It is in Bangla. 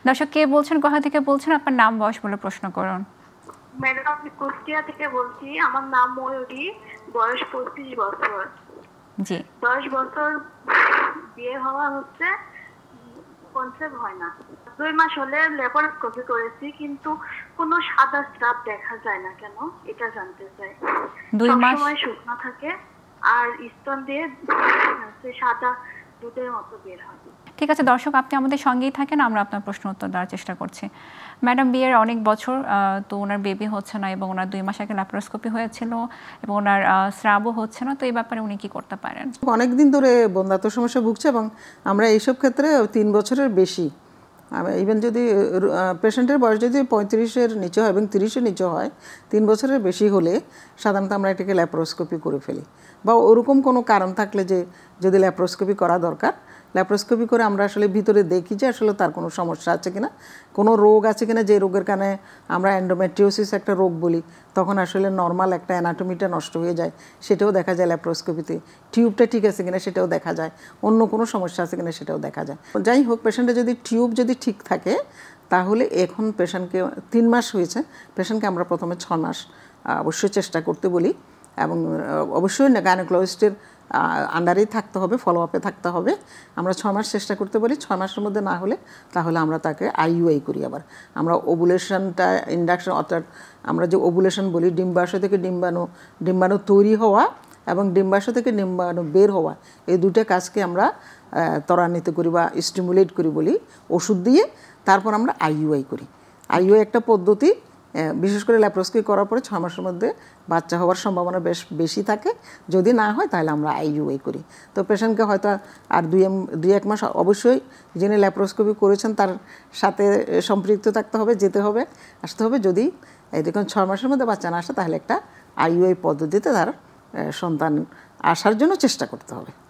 দর্শক কে বলছেন, কোথা থেকে বলছেন, আপনার নাম বয়স বলে প্রশ্ন করুন। ম্যাডাম, আমি কুষ্টিয়া থেকে বলছি। আমার নাম ময়ূরী, বয়স 25 বছর। জি 10 বছর বিয়ে হওয়া হচ্ছে, কনসেপ্ট হয় না। 2 মাস হলে ল্যাপারোস্কোপি করেছি, কিন্তু কোনো সাদা স্রাব দেখা যায় না কেন, এটা জানতে চাই। 2 মাস। সবসময় শুকনো থাকে আর স্তন দিয়ে সাদা দুধের মতো বের হয়। ঠিক আছে দর্শক, আপনি আমাদের সঙ্গেই থাকেন, আমরা আপনার প্রশ্ন উত্তর দেওয়ার চেষ্টা করছি। ম্যাডাম বিয়ের অনেক বছর, তো ওনার বেবি হচ্ছে না এবং ওনার 2 মাস আগে ল্যাপারোস্কোপি হয়েছিল এবং ওনার স্রাবও হচ্ছে না, তো এই ব্যাপারে উনি কি করতে পারেন? অনেক দিন ধরে বন্ধ্যাত্ব সমস্যা ভুগছে এবং আমরা এইসব ক্ষেত্রে 3 বছরের বেশি, ইভেন যদি পেশেন্টের বয়স যদি 35-এর নিচে হয় এবং 30-এর নিচে হয়, 3 বছরের বেশি হলে সাধারণত আমরা এটাকে ল্যাপারোস্কোপি করে ফেলি। বা ওরকম কোনো কারণ থাকলে যে যদি ল্যাপারোস্কোপি করা দরকার, ল্যাপারোস্কোপি করে আমরা আসলে ভিতরে দেখি যে আসলে তার কোনো সমস্যা আছে কিনা, কোনো রোগ আছে কিনা, যে রোগের কারণে আমরা এন্ডোমেট্রিওসিস একটা রোগ বলি, তখন আসলে নর্মাল একটা অ্যানাটমিটা নষ্ট হয়ে যায়, সেটাও দেখা যায় ল্যাপারোস্কোপিতে। টিউবটা ঠিক আছে কিনা সেটাও দেখা যায়, অন্য কোনো সমস্যা আছে কিনা সেটাও দেখা যায়। যাই হোক, পেশেন্টের যদি টিউব যদি ঠিক থাকে, তাহলে এখন পেশেন্টকে 3 মাস হয়েছে, পেশেন্টকে আমরা প্রথমে 6 মাস অবশ্যই চেষ্টা করতে বলি এবং অবশ্যই গাইনোকোলজিস্টের আন্ডারেই থাকতে হবে, ফলো আপে থাকতে হবে। আমরা 6 মাস চেষ্টা করতে বলি, 6 মাসের মধ্যে না হলে তাহলে আমরা তাকে আইইউআই করি। আবার আমরা ওভুলেশনটা ইন্ডাকশন, অর্থাৎ আমরা যে ওভুলেশন বলি, ডিম্বাশয় থেকে ডিম্বাণু তৈরি হওয়া এবং ডিম্বাশয় থেকে ডিম্বাণু বের হওয়া, এই দুটো কাজকে আমরা ত্বরান্বিত করি বা স্টিমুলেট করি বলি ওষুধ দিয়ে। তারপর আমরা আইইউআই করি। আইইউআই একটা পদ্ধতি, বিশেষ করে ল্যাপারোস্কোপি করার পরে 6 মাসের মধ্যে বাচ্চা হওয়ার সম্ভাবনা বেশ বেশি থাকে। যদি না হয় তাহলে আমরা আইইউআই করি। তো পেশেন্টকে হয়তো আর 2-1 মাস অবশ্যই যিনি ল্যাপারোস্কোপি করেছেন তার সাথে সম্পৃক্ত থাকতে হবে, যেতে হবে, আসতে হবে। যদি দেখুন 6 মাসের মধ্যে বাচ্চা না আসে, তাহলে একটা আইইউআই পদ্ধতিতে তার সন্তান আসার জন্য চেষ্টা করতে হবে।